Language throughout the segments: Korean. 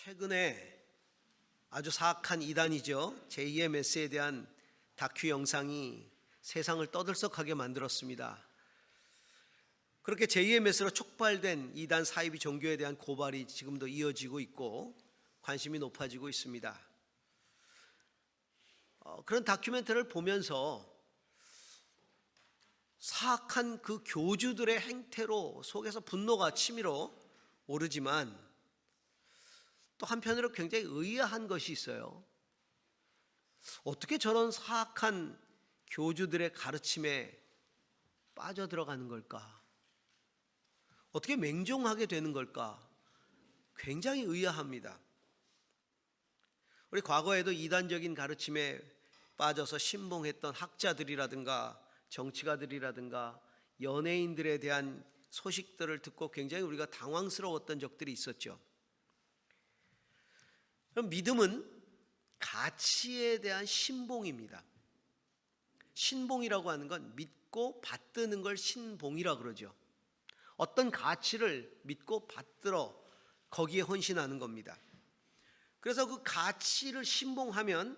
최근에 아주 사악한 이단이죠. 제2의 메시에 대한 다큐 영상이 세상을 떠들썩하게 만들었습니다. 그렇게 제2의 메시로 촉발된 이단 사이비 종교에 대한 고발이 지금도 이어지고 있고 관심이 높아지고 있습니다. 그런 다큐멘터리를 보면서 사악한 그 교주들의 행태로 속에서 분노가 치밀어 오르지만 또 한편으로 굉장히 의아한 것이 있어요. 어떻게 저런 사악한 교주들의 가르침에 빠져들어가는 걸까? 어떻게 맹종하게 되는 걸까? 굉장히 의아합니다. 우리 과거에도 이단적인 가르침에 빠져서 신봉했던 학자들이라든가 정치가들이라든가 연예인들에 대한 소식들을 듣고 굉장히 우리가 당황스러웠던 적들이 있었죠. 그럼 믿음은 가치에 대한 신봉입니다. 신봉이라고 하는 건 믿고 받드는 걸 신봉이라고 그러죠. 어떤 가치를 믿고 받들어 거기에 헌신하는 겁니다. 그래서 그 가치를 신봉하면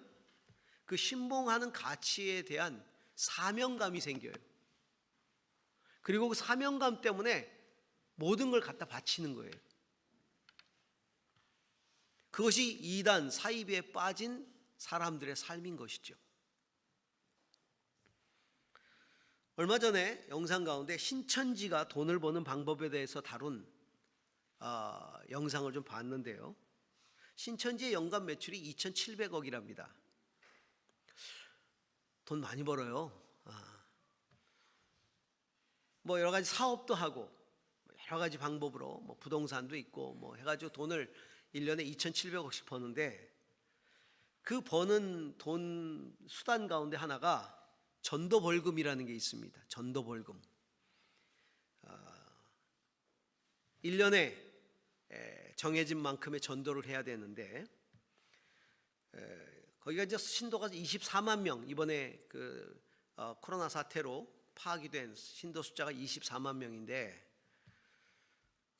그 신봉하는 가치에 대한 사명감이 생겨요. 그리고 그 사명감 때문에 모든 걸 갖다 바치는 거예요. 그것이 이단 사이비에 빠진 사람들의 삶인 것이죠. 얼마 전에 영상 가운데 신천지가 돈을 버는 방법에 대해서 다룬 영상을 좀 봤는데요. 신천지의 연간 매출이 2,700억이랍니다. 돈 많이 벌어요. 뭐 여러 가지 사업도 하고 여러 가지 방법으로 뭐 부동산도 있고 뭐 해가지고 돈을 1년에 2,700억씩 버는데 그 버는 돈 수단 가운데 하나가 전도벌금이라는 게 있습니다. 전도벌금. 1년에 정해진 만큼의 전도를 해야 되는데 거기가 이제 신도가 24만 명, 이번에 그 코로나 사태로 파악이 된 신도 숫자가 24만 명인데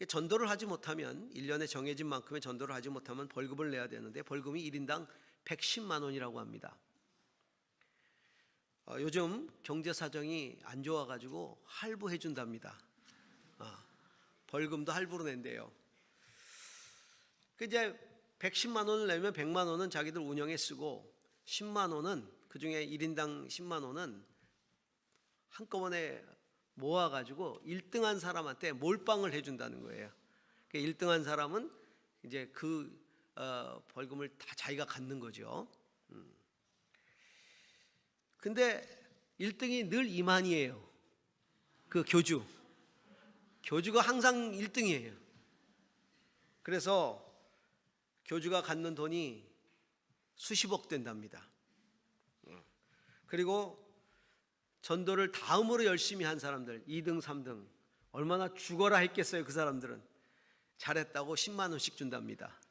전도를 하지 못하면 1년에 정해진 만큼의 전도를 하지 못하면 벌금을 내야 되는데 벌금이 1인당 110만 원이라고 합니다. 요즘 경제 사정이 안 좋아가지고 할부해 준답니다. 벌금도 할부로 낸대요. 그 이제 110만 원을 내면 100만 원은 자기들 운영에 쓰고 10만 원은 그 중에 1인당 10만 원은 한꺼번에 모아가지고 1등한 사람한테 몰빵을 해준다는 거예요. 1등한 사람은 이제 그 벌금을 다 자기가 갖는 거죠. 근데 1등이 늘 이만희예요. 그 교주가 항상 1등이에요. 그래서 교주가 갖는 돈이 수십억 된답니다. 그리고 전도를 다음으로 열심히 한 사람들 2등, 3등 얼마나 죽어라 했겠어요. 그 사람들은 잘했다고 10만 원씩 준답니다.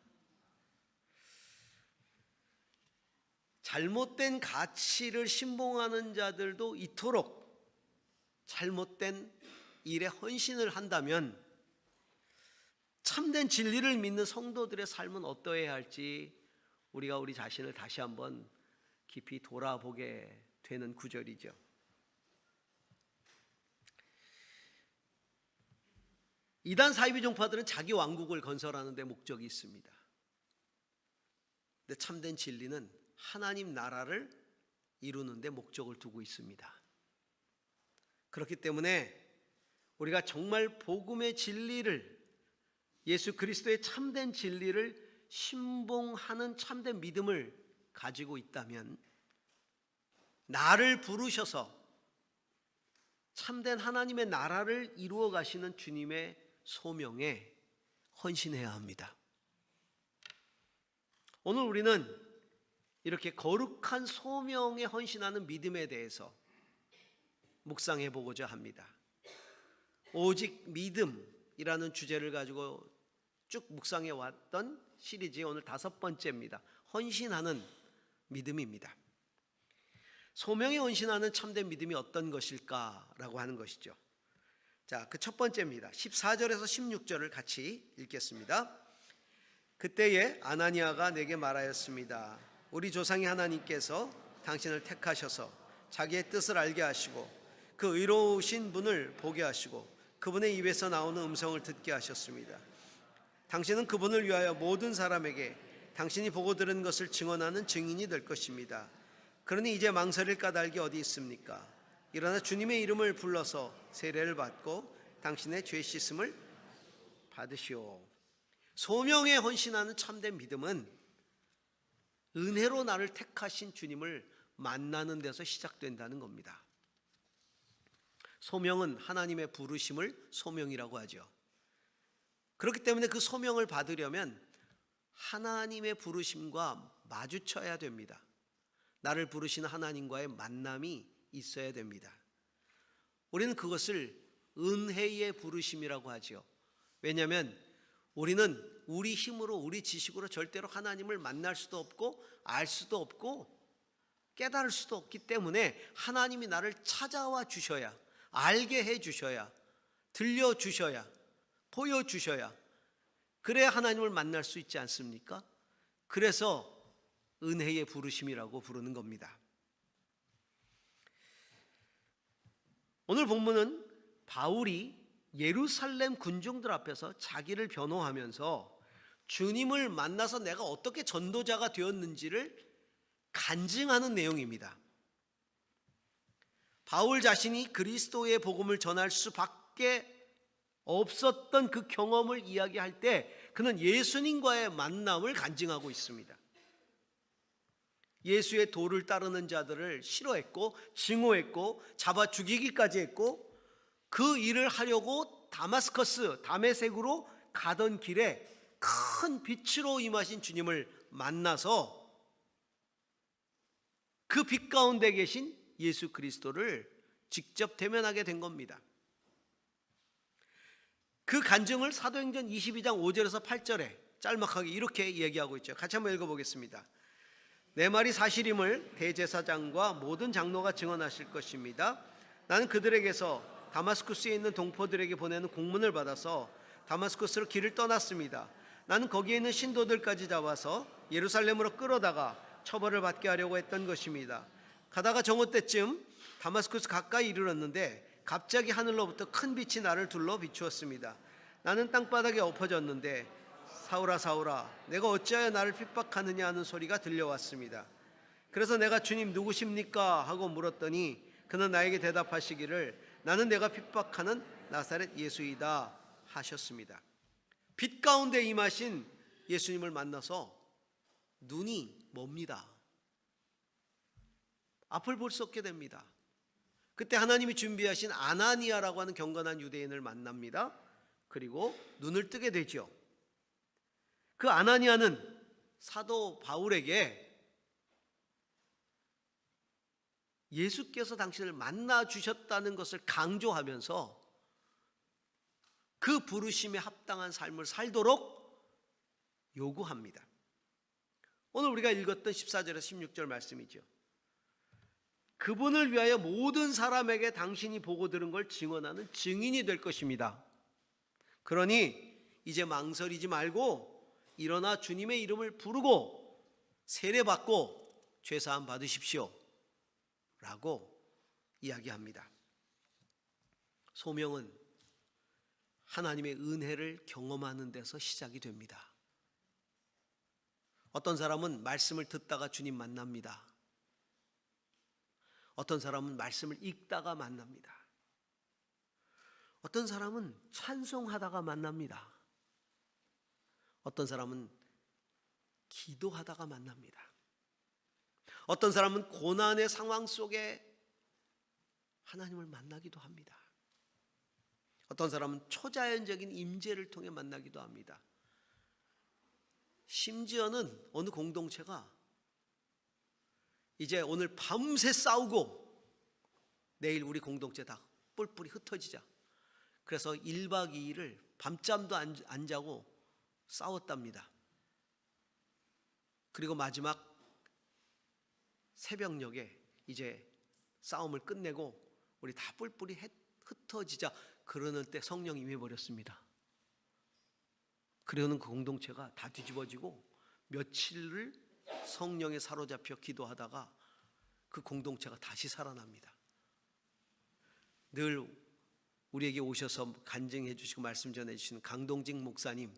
잘못된 가치를 신봉하는 자들도 이토록 잘못된 일에 헌신을 한다면 참된 진리를 믿는 성도들의 삶은 어떠해야 할지 우리가 우리 자신을 다시 한번 깊이 돌아보게 되는 구절이죠. 이단 사이비 종파들은 자기 왕국을 건설하는 데 목적이 있습니다. 근데 참된 진리는 하나님 나라를 이루는 데 목적을 두고 있습니다. 그렇기 때문에 우리가 정말 복음의 진리를, 예수 그리스도의 참된 진리를 신봉하는 참된 믿음을 가지고 있다면 나를 부르셔서 참된 하나님의 나라를 이루어 가시는 주님의 소명에 헌신해야 합니다. 오늘 우리는 이렇게 거룩한 소명에 헌신하는 믿음에 대해서 묵상해 보고자 합니다. 오직 믿음이라는 주제를 가지고 쭉 묵상해 왔던 시리즈의 오늘 5번째입니다. 헌신하는 믿음입니다. 소명에 헌신하는 참된 믿음이 어떤 것일까라고 하는 것이죠. 자, 그 첫 번째입니다. 14절에서 16절을 같이 읽겠습니다. 그때에 아나니아가 내게 말하였습니다. 우리 조상의 하나님께서 당신을 택하셔서 자기의 뜻을 알게 하시고 그 의로우신 분을 보게 하시고 그분의 입에서 나오는 음성을 듣게 하셨습니다. 당신은 그분을 위하여 모든 사람에게 당신이 보고 들은 것을 증언하는 증인이 될 것입니다. 그러니 이제 망설일 까닭이 어디 있습니까? 일어나 주님의 이름을 불러서 세례를 받고 당신의 죄 씻음을 받으시오. 소명에 헌신하는 참된 믿음은 은혜로 나를 택하신 주님을 만나는 데서 시작된다는 겁니다. 소명은 하나님의 부르심을 소명이라고 하죠. 그렇기 때문에 그 소명을 받으려면 하나님의 부르심과 마주쳐야 됩니다. 나를 부르시는 하나님과의 만남이 있어야 됩니다. 우리는 그것을 은혜의 부르심이라고 하죠. 왜냐하면 우리는 우리 힘으로 우리 지식으로 절대로 하나님을 만날 수도 없고 알 수도 없고 깨달을 수도 없기 때문에 하나님이 나를 찾아와 주셔야, 알게 해 주셔야, 들려 주셔야, 보여 주셔야, 그래야 하나님을 만날 수 있지 않습니까? 그래서 은혜의 부르심이라고 부르는 겁니다. 오늘 본문은 바울이 예루살렘 군중들 앞에서 자기를 변호하면서 주님을 만나서 내가 어떻게 전도자가 되었는지를 간증하는 내용입니다. 바울 자신이 그리스도의 복음을 전할 수밖에 없었던 그 경험을 이야기할 때 그는 예수님과의 만남을 간증하고 있습니다. 예수의 도를 따르는 자들을 싫어했고 증오했고 잡아 죽이기까지 했고 그 일을 하려고 다마스커스, 다메섹으로 가던 길에 큰 빛으로 임하신 주님을 만나서 그 빛 가운데 계신 예수 그리스도를 직접 대면하게 된 겁니다. 그 간증을 사도행전 22장 5절에서 8절에 짤막하게 이렇게 얘기하고 있죠. 같이 한번 읽어보겠습니다. 내 말이 사실임을 대제사장과 모든 장로가 증언하실 것입니다. 나는 그들에게서 다마스쿠스에 있는 동포들에게 보내는 공문을 받아서 다마스쿠스로 길을 떠났습니다. 나는 거기에 있는 신도들까지 잡아서 예루살렘으로 끌어다가 처벌을 받게 하려고 했던 것입니다. 가다가 정오 때쯤 다마스쿠스 가까이 이르렀는데 갑자기 하늘로부터 큰 빛이 나를 둘러 비추었습니다. 나는 땅바닥에 엎어졌는데 사울아 사울아 내가 어찌하여 나를 핍박하느냐 하는 소리가 들려왔습니다. 그래서 내가 주님 누구십니까 하고 물었더니 그는 나에게 대답하시기를 나는 내가 핍박하는 나사렛 예수이다 하셨습니다. 빛 가운데 임하신 예수님을 만나서 눈이 멉니다. 앞을 볼 수 없게 됩니다. 그때 하나님이 준비하신 아나니아라고 하는 경건한 유대인을 만납니다. 그리고 눈을 뜨게 되죠. 그 아나니아는 사도 바울에게 예수께서 당신을 만나 주셨다는 것을 강조하면서 그 부르심에 합당한 삶을 살도록 요구합니다. 오늘 우리가 읽었던 14절에서 16절 말씀이죠. 그분을 위하여 모든 사람에게 당신이 보고 들은 걸 증언하는 증인이 될 것입니다. 그러니 이제 망설이지 말고 일어나 주님의 이름을 부르고 세례받고 죄사함 받으십시오 라고 이야기합니다. 소명은 하나님의 은혜를 경험하는 데서 시작이 됩니다. 어떤 사람은 말씀을 듣다가 주님 만납니다. 어떤 사람은 말씀을 읽다가 만납니다. 어떤 사람은 찬송하다가 만납니다. 어떤 사람은 기도하다가 만납니다. 어떤 사람은 고난의 상황 속에 하나님을 만나기도 합니다. 어떤 사람은 초자연적인 임재를 통해 만나기도 합니다. 심지어는 어느 공동체가 이제 오늘 밤새 싸우고 내일 우리 공동체 다 뿔뿔이 흩어지자. 그래서 1박 2일을 밤잠도 안 자고 싸웠답니다. 그리고 마지막 새벽녘에 이제 싸움을 끝내고 우리 다 뿔뿔이 흩어지자 그러는 때 성령이 임해버렸습니다. 그러는 그 공동체가 다 뒤집어지고 며칠을 성령에 사로잡혀 기도하다가 그 공동체가 다시 살아납니다. 늘 우리에게 오셔서 간증해 주시고 말씀 전해 주시는 강동직 목사님,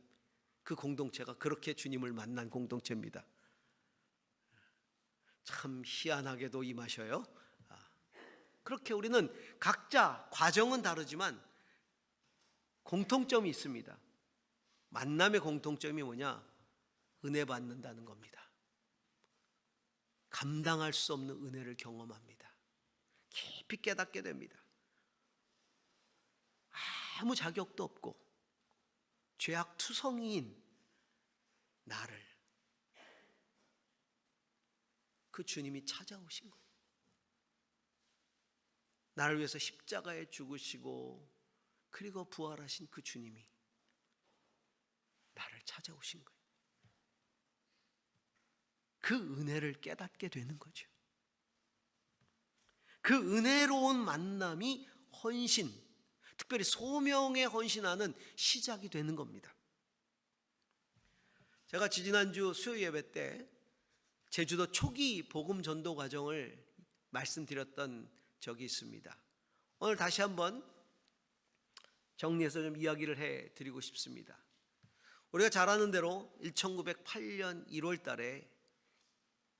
그 공동체가 그렇게 주님을 만난 공동체입니다. 참 희한하게도 임하셔요. 그렇게 우리는 각자 과정은 다르지만 공통점이 있습니다. 만남의 공통점이 뭐냐? 은혜 받는다는 겁니다. 감당할 수 없는 은혜를 경험합니다. 깊이 깨닫게 됩니다. 아무 자격도 없고 죄악 투성이인 나를 그 주님이 찾아오신 거예요. 나를 위해서 십자가에 죽으시고 그리고 부활하신 그 주님이 나를 찾아오신 거예요. 그 은혜를 깨닫게 되는 거죠. 그 은혜로운 만남이 헌신, 특별히 소명에 헌신하는 시작이 되는 겁니다. 제가 지지난주 수요 예배 때 제주도 초기 복음 전도 과정을 말씀드렸던 적이 있습니다. 오늘 다시 한번 정리해서 좀 이야기를 해드리고 싶습니다. 우리가 잘 아는 대로 1908년 1월 달에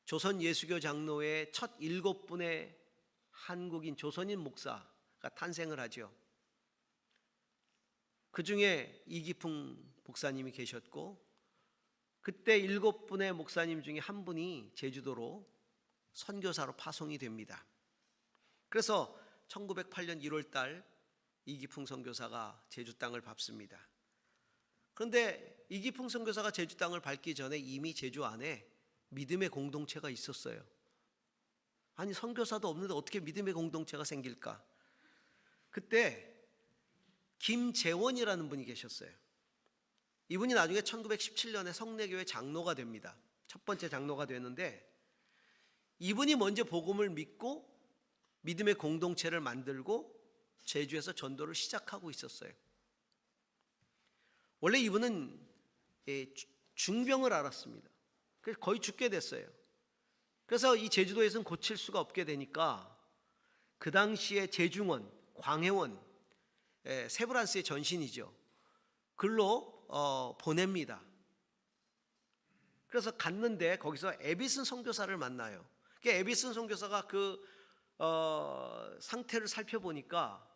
조선 예수교 장로의 첫 7분의 한국인 조선인 목사가 탄생을 하죠. 그 중에 이기풍 목사님이 계셨고, 그때 7분의 목사님 중에 한 분이 제주도로 선교사로 파송이 됩니다. 그래서 1908년 1월 달 이기풍 선교사가 제주 땅을 밟습니다. 그런데 이기풍 선교사가 제주 땅을 밟기 전에 이미 제주 안에 믿음의 공동체가 있었어요. 아니, 선교사도 없는데 어떻게 믿음의 공동체가 생길까? 그때 김재원이라는 분이 계셨어요. 이분이 나중에 1917년에 성례교회 장로가 됩니다. 첫 번째 장로가 되는데, 이분이 먼저 복음을 믿고 믿음의 공동체를 만들고 제주에서 전도를 시작하고 있었어요. 원래 이분은 중병을 앓았습니다. 그래서 거의 죽게 됐어요. 그래서 이 제주도에서는 고칠 수가 없게 되니까 그 당시에 제중원, 광해원, 세브란스의 전신이죠. 글로 보냅니다. 그래서 갔는데 거기서 에비슨 선교사를 만나요. 에비슨 선교사가 그 상태를 살펴보니까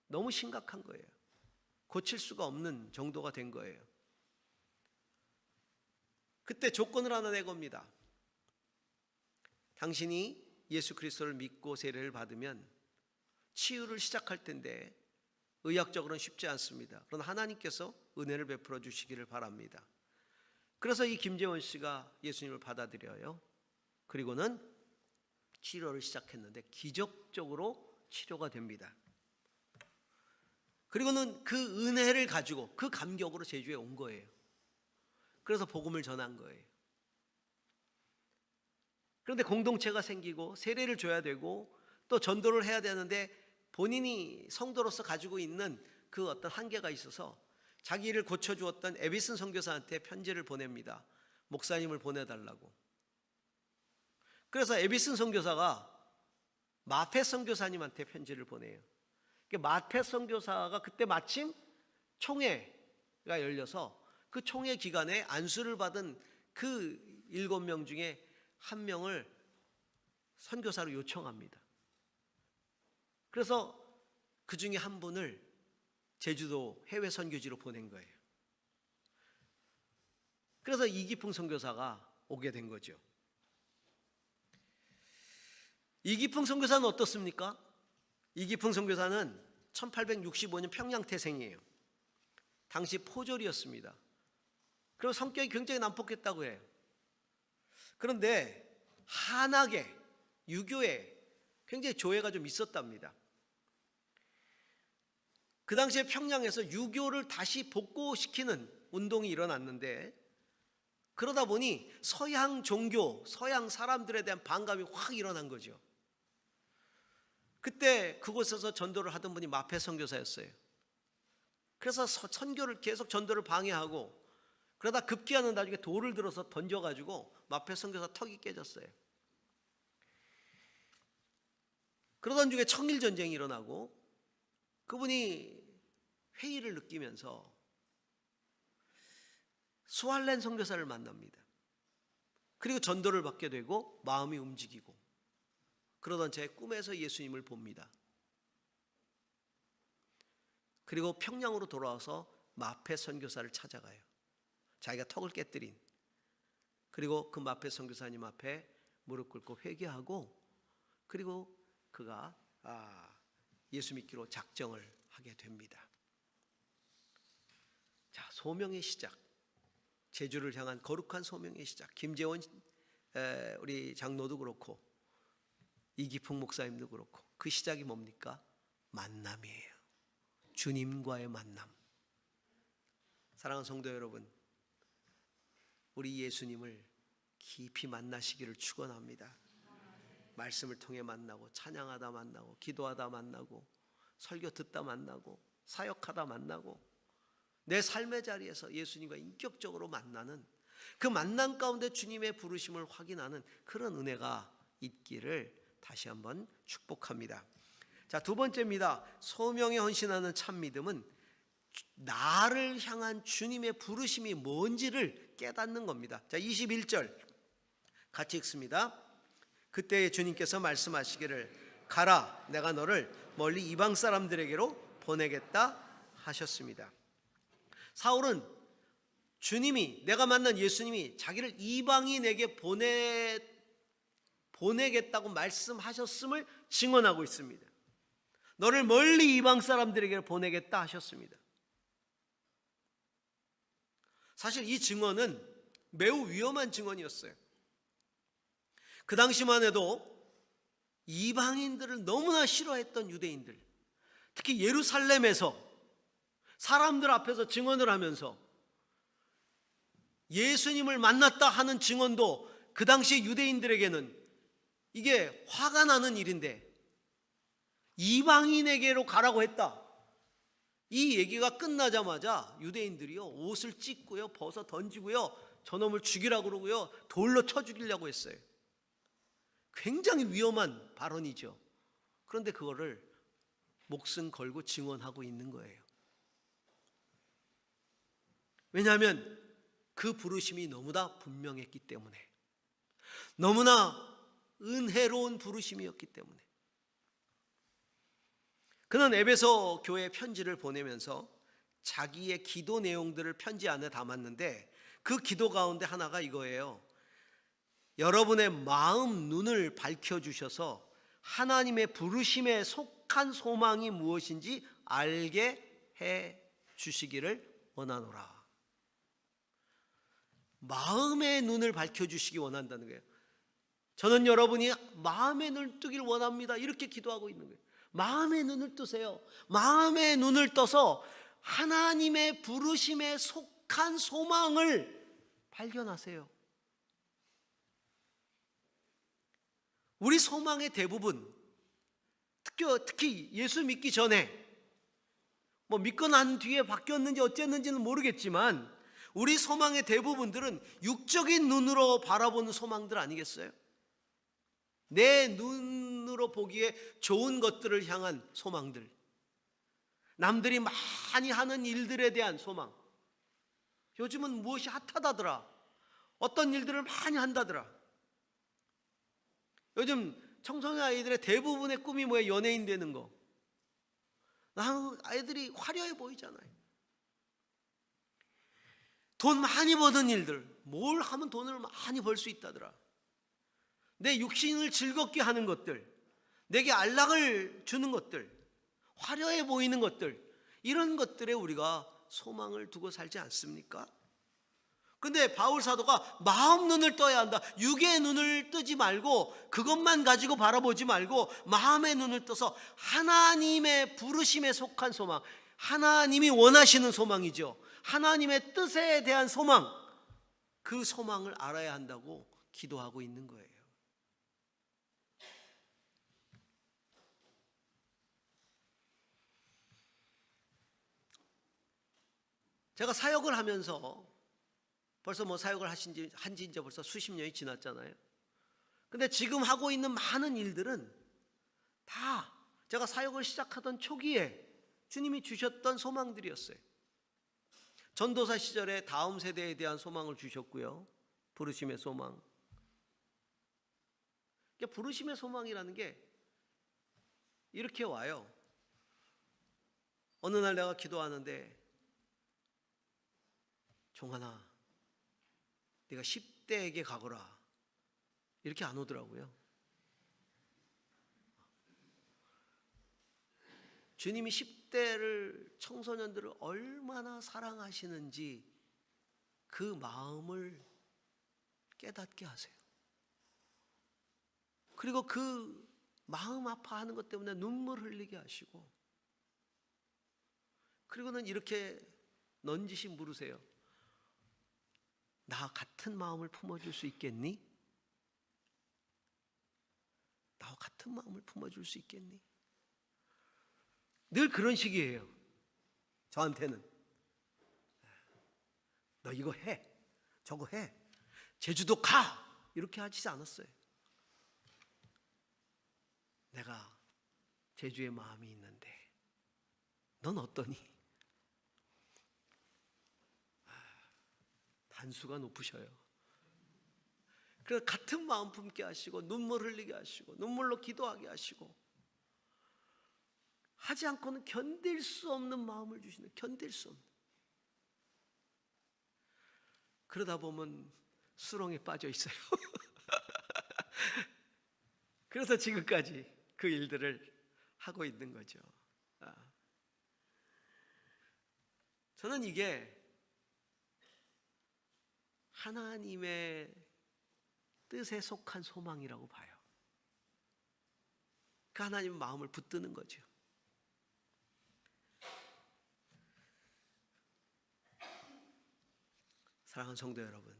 너무 심각한 거예요. 고칠 수가 없는 정도가 된 거예요. 그때 조건을 하나 내겁니다. 당신이 예수 그리스도를 믿고 세례를 받으면 치유를 시작할 텐데 의학적으로는 쉽지 않습니다. 그러나 하나님께서 은혜를 베풀어 주시기를 바랍니다. 그래서 이 김재원 씨가 예수님을 받아들여요. 그리고는 치료를 시작했는데 기적적으로 치료가 됩니다. 그리고는 그 은혜를 가지고 그 감격으로 제주에 온 거예요. 그래서 복음을 전한 거예요. 그런데 공동체가 생기고 세례를 줘야 되고 또 전도를 해야 되는데 본인이 성도로서 가지고 있는 그 어떤 한계가 있어서 자기를 고쳐주었던 에비슨 선교사한테 편지를 보냅니다. 목사님을 보내달라고. 그래서 에비슨 선교사가 마페 선교사님한테 편지를 보내요. 마페 선교사가 그때 마침 총회가 열려서 그 총회 기간에 안수를 받은 그 7명 중에 한 명을 선교사로 요청합니다. 그래서 그 중에 한 분을 제주도 해외 선교지로 보낸 거예요. 그래서 이기풍 선교사가 오게 된 거죠. 이기풍 선교사는 어떻습니까? 이기풍 선교사는 1865년 평양 태생이에요. 당시 포졸이었습니다. 그리고 성격이 굉장히 난폭했다고 해요. 그런데 한학에, 유교에 굉장히 조예가 좀 있었답니다. 그 당시에 평양에서 유교를 다시 복고시키는 운동이 일어났는데, 그러다 보니 서양 종교, 서양 사람들에 대한 반감이 확 일어난 거죠. 그때 그곳에서 전도를 하던 분이 마페 선교사였어요. 그래서 선교를 계속 전도를 방해하고 그러다 급기야는 나중에 돌을 들어서 던져가지고 마페 선교사 턱이 깨졌어요. 그러던 중에 청일전쟁이 일어나고 그분이 회의를 느끼면서 수알렌 선교사를 만납니다. 그리고 전도를 받게 되고 마음이 움직이고 그러던 제 꿈에서 예수님을 봅니다. 그리고 평양으로 돌아와서 마페 선교사를 찾아가요. 자기가 턱을 깨뜨린. 그리고 그 마페 선교사님 앞에 무릎 꿇고 회개하고 그리고 그가 예수 믿기로 작정을 하게 됩니다. 자, 소명의 시작. 제주를 향한 거룩한 소명의 시작. 김재원 우리 장로도 그렇고 이기풍 목사님도 그렇고 그 시작이 뭡니까? 만남이에요. 주님과의 만남. 사랑하는 성도 여러분, 우리 예수님을 깊이 만나시기를 축원합니다. 말씀을 통해 만나고 찬양하다 만나고 기도하다 만나고 설교 듣다 만나고 사역하다 만나고 내 삶의 자리에서 예수님과 인격적으로 만나는 그 만남 가운데 주님의 부르심을 확인하는 그런 은혜가 있기를 다시 한번 축복합니다. 자, 두 번째입니다. 소명에 헌신하는 참 믿음은 나를 향한 주님의 부르심이 뭔지를 깨닫는 겁니다. 자, 21절 같이 읽습니다. 그때 주님께서 말씀하시기를 가라, 내가 너를 멀리 이방 사람들에게로 보내겠다 하셨습니다. 사울은 주님이, 내가 만난 예수님이 자기를 이방인에게 보내겠다고 말씀하셨음을 증언하고 있습니다. 너를 멀리 이방 사람들에게 보내겠다 하셨습니다. 사실 이 증언은 매우 위험한 증언이었어요. 그 당시만 해도 이방인들을 너무나 싫어했던 유대인들, 특히 예루살렘에서 사람들 앞에서 증언을 하면서 예수님을 만났다 하는 증언도 그 당시 유대인들에게는 이게 화가 나는 일인데 이방인에게로 가라고 했다. 이 얘기가 끝나자마자 유대인들이요 옷을 찢고요 벗어 던지고요 저놈을 죽이라고 그러고요 돌로 쳐 죽이려고 했어요. 굉장히 위험한 발언이죠. 그런데 그거를 목숨 걸고 증언하고 있는 거예요. 왜냐하면 그 부르심이 너무나 분명했기 때문에, 너무나 은혜로운 부르심이었기 때문에. 그는 에베소 교회 편지를 보내면서 자기의 기도 내용들을 편지 안에 담았는데 그 기도 가운데 하나가 이거예요. 여러분의 마음 눈을 밝혀주셔서 하나님의 부르심에 속한 소망이 무엇인지 알게 해 주시기를 원하노라. 마음의 눈을 밝혀주시기 원한다는 거예요. 저는 여러분이 마음의 눈을 뜨길 원합니다. 이렇게 기도하고 있는 거예요. 마음의 눈을 뜨세요. 마음의 눈을 떠서 하나님의 부르심에 속한 소망을 발견하세요. 우리 소망의 대부분, 특히 예수 믿기 전에 믿고 난 뒤에 바뀌었는지 어쨌는지는 모르겠지만 우리 소망의 대부분들은 육적인 눈으로 바라보는 소망들 아니겠어요? 내 눈으로 보기에 좋은 것들을 향한 소망들, 남들이 많이 하는 일들에 대한 소망. 요즘은 무엇이 핫하다더라, 어떤 일들을 많이 한다더라. 요즘 청소년 아이들의 대부분의 꿈이 뭐예요? 연예인 되는 거. 아이들이 화려해 보이잖아요. 돈 많이 버는 일들, 뭘 하면 돈을 많이 벌 수 있다더라. 내 육신을 즐겁게 하는 것들, 내게 안락을 주는 것들, 화려해 보이는 것들, 이런 것들에 우리가 소망을 두고 살지 않습니까? 근데 바울 사도가 마음 눈을 떠야 한다. 육의 눈을 뜨지 말고 그것만 가지고 바라보지 말고 마음의 눈을 떠서 하나님의 부르심에 속한 소망, 하나님이 원하시는 소망이죠. 하나님의 뜻에 대한 소망, 그 소망을 알아야 한다고 기도하고 있는 거예요. 제가 사역을 하면서 벌써 뭐 사역을 한지 이제 벌써 수십 년이 지났잖아요. 근데 지금 하고 있는 많은 일들은 다 제가 사역을 시작하던 초기에 주님이 주셨던 소망들이었어요. 전도사 시절에 다음 세대에 대한 소망을 주셨고요. 부르심의 소망. 그러니까 부르심의 소망이라는 게 이렇게 와요. 어느 날 내가 기도하는데, 종환아, 네가 10대에게 가거라, 이렇게 안 오더라고요. 주님이 10대를, 청소년들을 얼마나 사랑하시는지 그 마음을 깨닫게 하세요. 그리고 그 마음 아파하는 것 때문에 눈물 흘리게 하시고, 그리고는 이렇게 넌지시 물으세요. 나 같은 마음을 품어줄 수 있겠니? 나와 같은 마음을 품어줄 수 있겠니? 늘 그런 식이에요. 저한테는. 너 이거 해, 저거 해, 제주도 가, 이렇게 하지 않았어요. 내가 제주의 마음이 있는데 넌 어떠니? 단수가 높으셔요. 그래서 같은 마음 품게 하시고, 눈물 흘리게 하시고, 눈물로 기도하게 하시고, 하지 않고는 견딜 수 없는 마음을 주시는, 견딜 수 없는. 그러다 보면 수렁에 빠져 있어요. 그래서 지금까지 그 일들을 하고 있는 거죠. 저는 이게 하나님의 뜻에 속한 소망이라고 봐요. 그 하나님의 마음을 붙드는 거죠. 사랑하는 성도 여러분,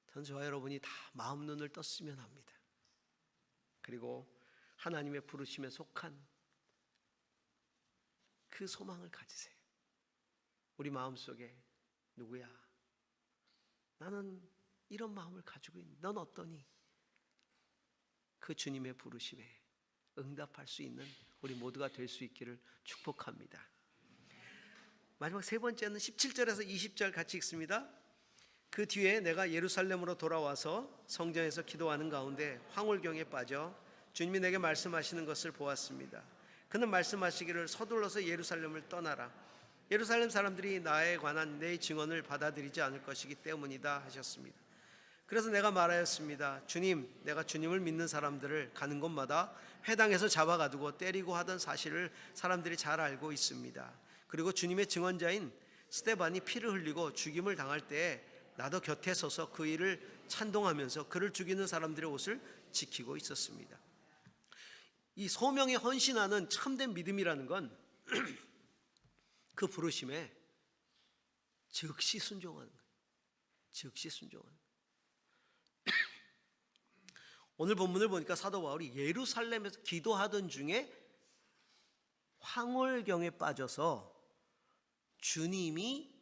전 저와 여러분이 다 마음 눈을 떴으면 합니다. 그리고 하나님의 부르심에 속한 그 소망을 가지세요. 우리 마음속에, 누구야, 나는 이런 마음을 가지고 있는, 넌 어떠니? 그 주님의 부르심에 응답할 수 있는 우리 모두가 될 수 있기를 축복합니다. 마지막 세 번째는 17절에서 20절 같이 읽습니다. 그 뒤에 내가 예루살렘으로 돌아와서 성전에서 기도하는 가운데 황홀경에 빠져 주님이 내게 말씀하시는 것을 보았습니다. 그는 말씀하시기를 서둘러서 예루살렘을 떠나라. 예루살렘 사람들이 나에 관한 내 증언을 받아들이지 않을 것이기 때문이다 하셨습니다. 그래서 내가 말하였습니다. 주님, 내가 주님을 믿는 사람들을 가는 곳마다 회당에서 잡아가두고 때리고 하던 사실을 사람들이 잘 알고 있습니다. 그리고 주님의 증언자인 스데반이 피를 흘리고 죽임을 당할 때에 나도 곁에 서서 그 일을 찬동하면서 그를 죽이는 사람들의 옷을 지키고 있었습니다. 이 소명에 헌신하는 참된 믿음이라는 건 그 부르심에 즉시 순종하는 거예요. 즉시 순종하는 거예요. 오늘 본문을 보니까 사도 바울이 예루살렘에서 기도하던 중에 황홀경에 빠져서 주님이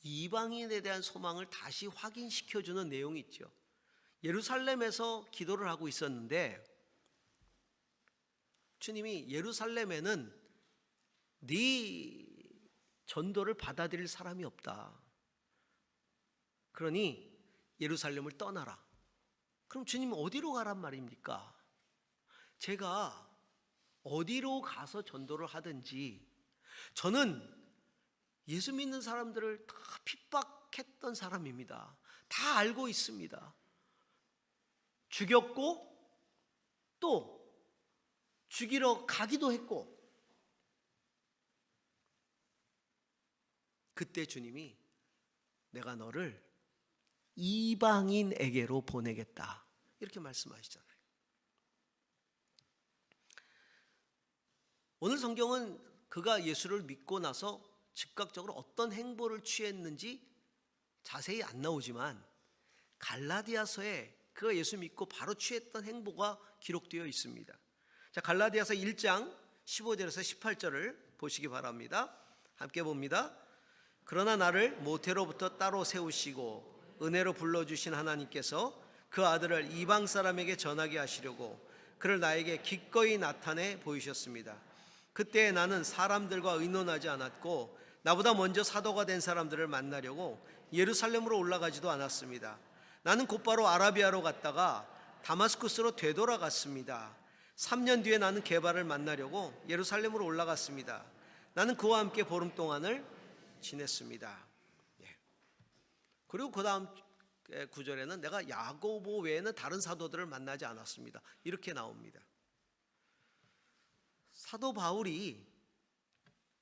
이방인에 대한 소망을 다시 확인시켜주는 내용이 있죠. 예루살렘에서 기도를 하고 있었는데 주님이 예루살렘에는 네 전도를 받아들일 사람이 없다. 그러니 예루살렘을 떠나라. 그럼 주님은 어디로 가란 말입니까? 제가 어디로 가서 전도를 하든지, 저는 예수 믿는 사람들을 다 핍박했던 사람입니다. 다 알고 있습니다. 죽였고 또 죽이러 가기도 했고. 그때 주님이 내가 너를 이방인에게로 보내겠다, 이렇게 말씀하시잖아요. 오늘 성경은 그가 예수를 믿고 나서 즉각적으로 어떤 행보를 취했는지 자세히 안 나오지만 갈라디아서에 그가 예수 믿고 바로 취했던 행보가 기록되어 있습니다. 자, 갈라디아서 1장 15절에서 18절을 보시기 바랍니다. 함께 봅니다. 그러나 나를 모태로부터 따로 세우시고 은혜로 불러주신 하나님께서 그 아들을 이방 사람에게 전하게 하시려고 그를 나에게 기꺼이 나타내 보이셨습니다. 그때 나는 사람들과 의논하지 않았고 나보다 먼저 사도가 된 사람들을 만나려고 예루살렘으로 올라가지도 않았습니다. 나는 곧바로 아라비아로 갔다가 다마스쿠스로 되돌아갔습니다. 3년 뒤에 나는 게바를 만나려고 예루살렘으로 올라갔습니다. 나는 그와 함께 보름 동안을 지냈습니다. 그리고 그 다음 구절에는 내가 야고보 외에는 다른 사도들을 만나지 않았습니다. 이렇게 나옵니다. 사도 바울이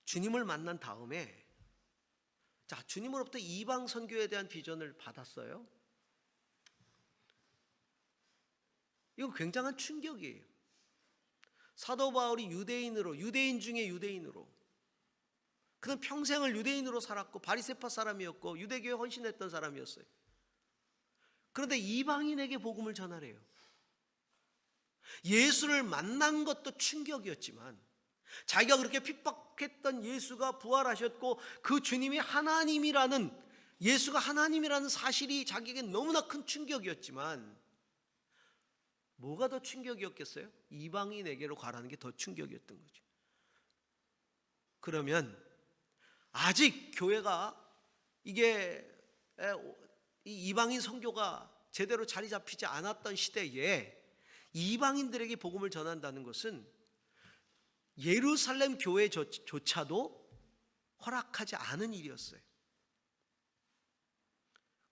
주님을 만난 다음에 주님으로부터 이방 선교에 대한 비전을 받았어요. 이건 굉장한 충격이에요. 사도 바울이 유대인 중에 유대인으로, 그는 평생을 유대인으로 살았고 바리새파 사람이었고 유대교에 헌신했던 사람이었어요. 그런데 이방인에게 복음을 전하래요. 예수를 만난 것도 충격이었지만 자기가 그렇게 핍박했던 예수가 부활하셨고 그 주님이 하나님이라는, 예수가 하나님이라는 사실이 자기에게 너무나 큰 충격이었지만 뭐가 더 충격이었겠어요? 이방인에게로 가라는 게 더 충격이었던 거죠. 그러면 아직 교회가 이게 이 이방인 선교가 제대로 자리 잡히지 않았던 시대에 이방인들에게 복음을 전한다는 것은 예루살렘 교회조차도 허락하지 않은 일이었어요.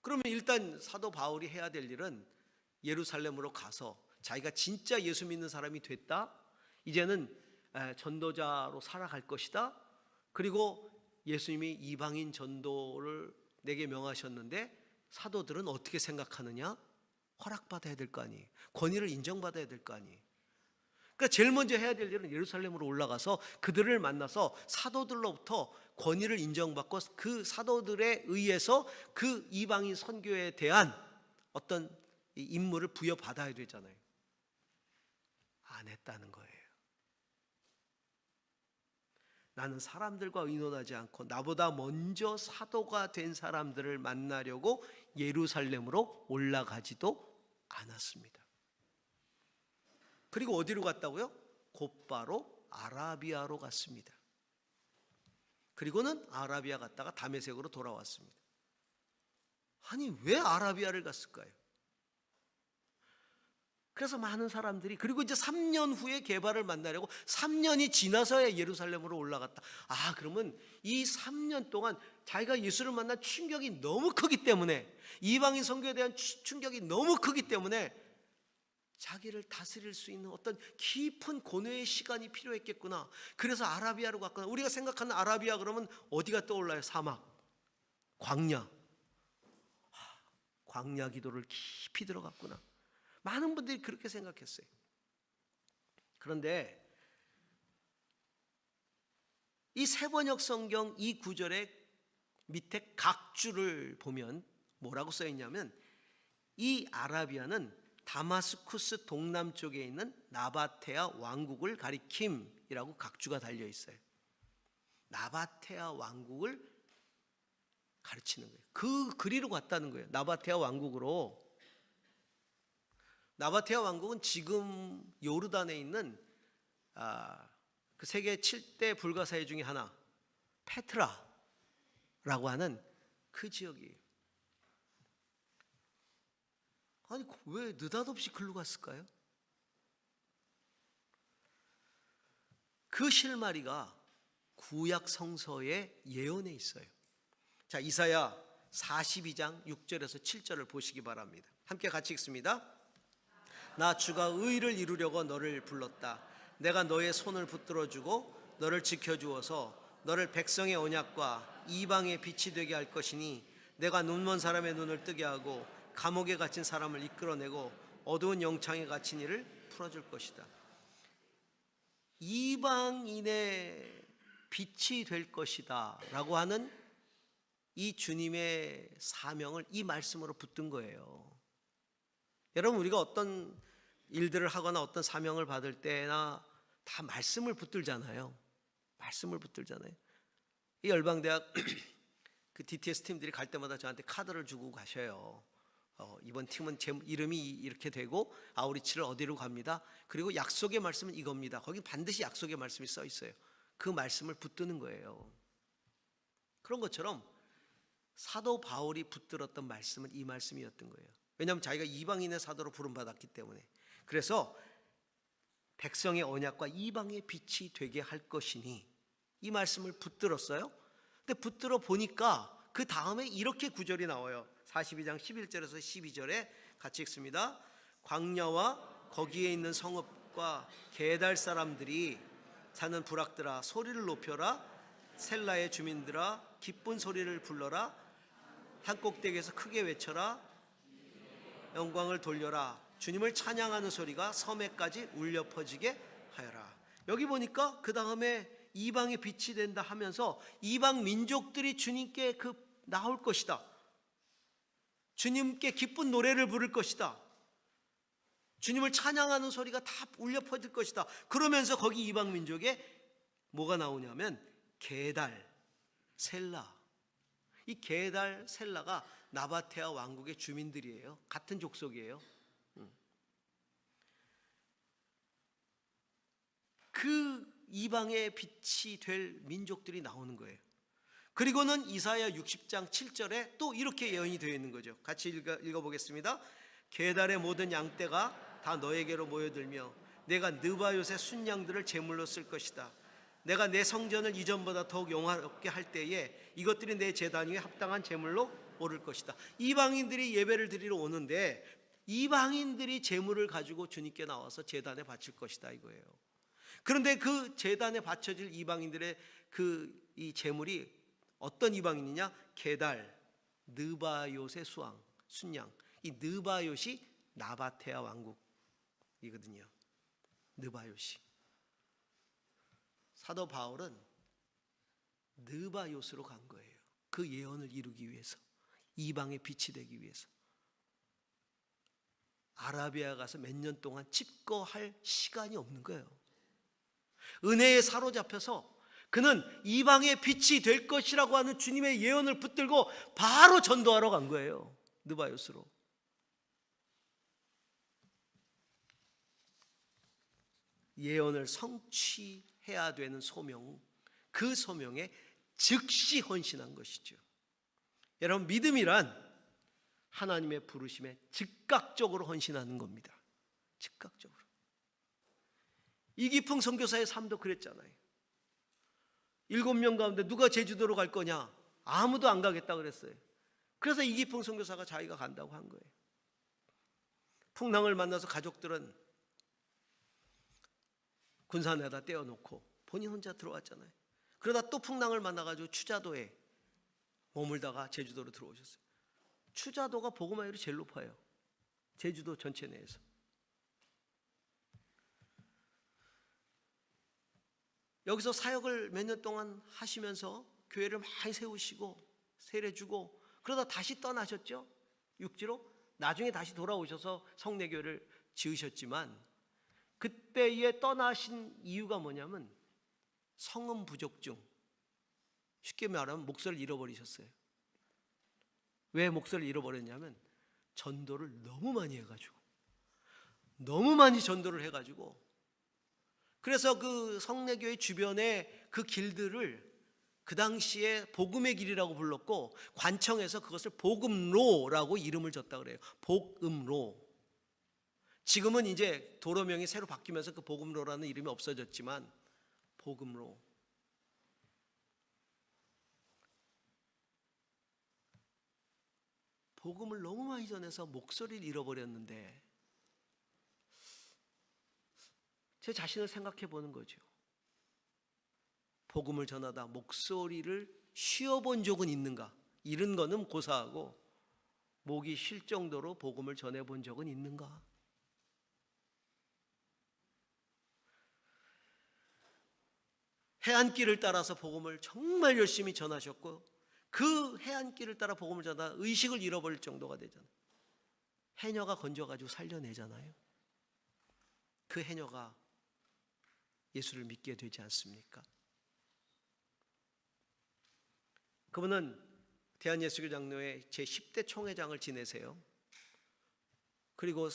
그러면 일단 사도 바울이 해야 될 일은 예루살렘으로 가서 자기가 진짜 예수 믿는 사람이 됐다, 이제는 전도자로 살아갈 것이다, 그리고 예수님이 이방인 전도를 내게 명하셨는데 사도들은 어떻게 생각하느냐? 허락받아야 될 거 아니에요. 권위를 인정받아야 될 거 아니에요. 그러니까 제일 먼저 해야 될 일은 예루살렘으로 올라가서 그들을 만나서 사도들로부터 권위를 인정받고 그 사도들에 의해서 그 이방인 선교에 대한 어떤 임무를 부여받아야 되잖아요. 안 했다는 거예요. 나는 사람들과 의논하지 않고 나보다 먼저 사도가 된 사람들을 만나려고 예루살렘으로 올라가지도 않았습니다. 그리고 어디로 갔다고요? 곧바로 아라비아로 갔습니다. 그리고는 아라비아 갔다가 다메섹으로 돌아왔습니다. 아니, 왜 아라비아를 갔을까요? 그래서 많은 사람들이, 그리고 이제 3년 후에 게바를 만나려고 3년이 지나서야 예루살렘으로 올라갔다. 그러면 이 3년 동안 자기가 예수를 만난 충격이 너무 크기 때문에, 이방인 선교에 대한 충격이 너무 크기 때문에 자기를 다스릴 수 있는 어떤 깊은 고뇌의 시간이 필요했겠구나. 그래서 아라비아로 갔구나. 우리가 생각하는 아라비아 그러면 어디가 떠올라요? 사막, 광야. 광야 기도를 깊이 들어갔구나. 많은 분들이 그렇게 생각했어요. 그런데 이 세번역 성경 이 구절의 밑에 각주를 보면 뭐라고 써 있냐면, 이 아라비아는 다마스쿠스 동남쪽에 있는 나바테아 왕국을 가리킴이라고 각주가 달려 있어요. 나바테아 왕국을 가르치는 거예요. 그 그리로 갔다는 거예요. 나바테아 왕국으로. 나바테아 왕국은 지금 요르단에 있는 그 세계 7대 불가사의 중에 하나, 페트라라고 하는 그 지역이에요. 아니, 왜 느닷없이 글로 갔을까요? 그 실마리가 구약 성서의 예언에 있어요. 자, 이사야 42장 6절에서 7절을 보시기 바랍니다. 함께 같이 읽습니다. 나 주가 의를 이루려고 너를 불렀다. 내가 너의 손을 붙들어주고 너를 지켜주어서 너를 백성의 언약과 이방의 빛이 되게 할 것이니, 내가 눈먼 사람의 눈을 뜨게 하고 감옥에 갇힌 사람을 이끌어내고 어두운 영창에 갇힌 이를 풀어줄 것이다. 이방인의 빛이 될 것이다 라고 하는 이 주님의 사명을 이 말씀으로 붙든 거예요. 여러분, 우리가 어떤 일들을 하거나 어떤 사명을 받을 때나 다 말씀을 붙들잖아요. 말씀을 붙들잖아요. 이 열방대학 그 DTS 팀들이 갈 때마다 저한테 카드를 주고 가셔요. 이번 팀은 제 이름이 이렇게 되고 아우리치를 어디로 갑니다. 그리고 약속의 말씀은 이겁니다. 거기 반드시 약속의 말씀이 써 있어요. 그 말씀을 붙드는 거예요. 그런 것처럼 사도 바울이 붙들었던 말씀은 이 말씀이었던 거예요. 왜냐하면 자기가 이방인의 사도로 부름받았기 때문에. 그래서 백성의 언약과 이방의 빛이 되게 할 것이니 이 말씀을 붙들었어요. 근데 붙들어 보니까 그 다음에 이렇게 구절이 나와요. 42장 11절에서 12절에 같이 읽습니다. 광야와 거기에 있는 성읍과 게달 사람들이 사는 부락들아 소리를 높여라. 셀라의 주민들아 기쁜 소리를 불러라. 산꼭대기에서 크게 외쳐라. 영광을 돌려라. 주님을 찬양하는 소리가 섬에까지 울려 퍼지게 하여라. 여기 보니까 그 다음에 이방의 빛이 된다 하면서 이방 민족들이 주님께 나올 것이다. 주님께 기쁜 노래를 부를 것이다. 주님을 찬양하는 소리가 다 울려 퍼질 것이다. 그러면서 거기 이방 민족에 뭐가 나오냐면 게달, 셀라. 이 게달, 셀라가 나바테아 왕국의 주민들이에요. 같은 족속이에요. 그 이방의 빛이 될 민족들이 나오는 거예요. 그리고는 이사야 60장 7절에 또 이렇게 예언이 되어 있는 거죠. 같이 읽어보겠습니다. 게달의 모든 양떼가 다 너에게로 모여들며 내가 느바요새 순양들을 제물로 쓸 것이다. 내가 내 성전을 이전보다 더욱 영화롭게 할 때에 이것들이 내 제단 위에 합당한 제물로 오를 것이다. 이방인들이 예배를 드리러 오는데 이방인들이 제물을 가지고 주님께 나와서 제단에 바칠 것이다 이거예요. 그런데 그 제단에 바쳐질 이방인들의 이 제물이 어떤 이방인이냐? 게달, 느바요새 순양. 이 느바요시 나바테아 왕국이거든요. 느바요시. 사도 바울은 느바요스로 간 거예요. 그 예언을 이루기 위해서, 이방의 빛이 되기 위해서. 아라비아 가서 몇 년 동안 집거할 시간이 없는 거예요. 은혜에 사로잡혀서 그는 이방의 빛이 될 것이라고 하는 주님의 예언을 붙들고 바로 전도하러 간 거예요. 느바요스로. 예언을 성취해야 되는 소명, 그 소명에 즉시 헌신한 것이죠. 여러분, 믿음이란 하나님의 부르심에 즉각적으로 헌신하는 겁니다. 즉각적으로. 이기풍 선교사의 삶도 그랬잖아요. 7명 가운데 누가 제주도로 갈 거냐? 아무도 안 가겠다 그랬어요. 그래서 이기풍 선교사가 자기가 간다고 한 거예요. 풍랑을 만나서 가족들은 군산에다 떼어놓고 본인 혼자 들어왔잖아요. 그러다 또 풍랑을 만나가지고 추자도에 머물다가 제주도로 들어오셨어요. 추자도가 복음화율이 제일 높아요. 제주도 전체 내에서. 여기서 사역을 몇 년 동안 하시면서 교회를 많이 세우시고 세례주고 그러다 다시 떠나셨죠. 육지로. 나중에 다시 돌아오셔서 성례교회를 지으셨지만 그때에 떠나신 이유가 뭐냐면 성은 부족 중, 쉽게 말하면 목소리를 잃어버리셨어요. 왜 목소리를 잃어버렸냐면 전도를 너무 많이 해가지고, 너무 많이 전도를 해가지고, 그래서 그 성례교회 주변의 그 길들을 그 당시에 복음의 길이라고 불렀고 관청에서 그것을 복음로라고 이름을 줬다 그래요. 복음로. 지금은 이제 도로명이 새로 바뀌면서 그 복음로라는 이름이 없어졌지만 복음로. 복음을 너무 많이 전해서 목소리를 잃어버렸는데 제 자신을 생각해 보는 거죠. 복음을 전하다 목소리를 쉬어본 적은 있는가? 이런 거는 고사하고 목이 쉴 정도로 복음을 전해본 적은 있는가? 해안길을 따라서 복음을 정말 열심히 전하셨고 그 해안길을 따라 복음을 전하다 의식을 잃어버릴 정도가 되잖아요. 해녀가 건져가지고 살려내잖아요. 그 해녀가 예수를 믿게 되지 않습니까? 그분은 대한예수교장로회 제10대 총회장을 지내세요. 그리고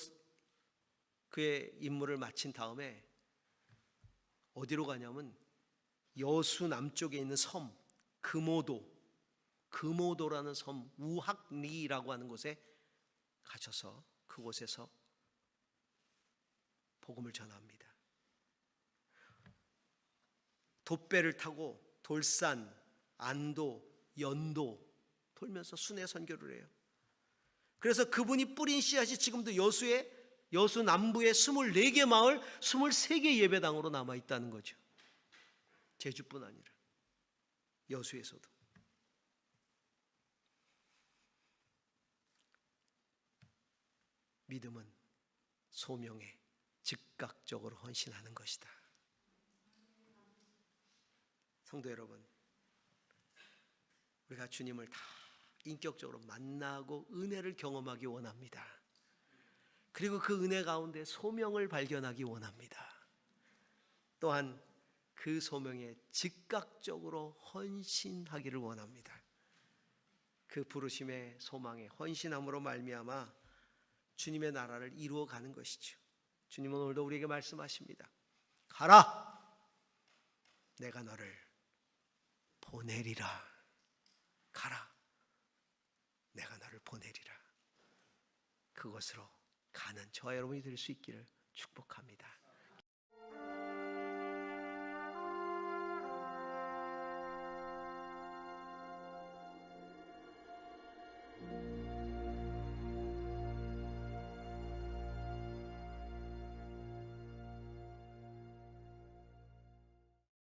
그의 임무를 마친 다음에 어디로 가냐면 여수 남쪽에 있는 섬 금오도라는 섬 우학리라고 하는 곳에 가셔서 그곳에서 복음을 전합니다. 돛배를 타고 돌산, 안도, 연도 돌면서 순회 선교를 해요. 그래서 그분이 뿌린 씨앗이 지금도 여수 남부의 24개 마을 23개 예배당으로 남아있다는 거죠. 제주뿐 아니라 여수에서도. 믿음은 소명에 즉각적으로 헌신하는 것이다. 성도 여러분, 우리가 주님을 다 인격적으로 만나고 은혜를 경험하기 원합니다. 그리고 그 은혜 가운데 소명을 발견하기 원합니다. 또한 그 소명에 즉각적으로 헌신하기를 원합니다. 그 부르심의 소망에 헌신함으로 말미암아 주님의 나라를 이루어가는 것이죠. 주님은 오늘도 우리에게 말씀하십니다. 가라! 내가 너를 보내리라. 가라. 내가 너를 보내리라. 그곳으로 가는 저와 여러분이 될 수 있기를 축복합니다.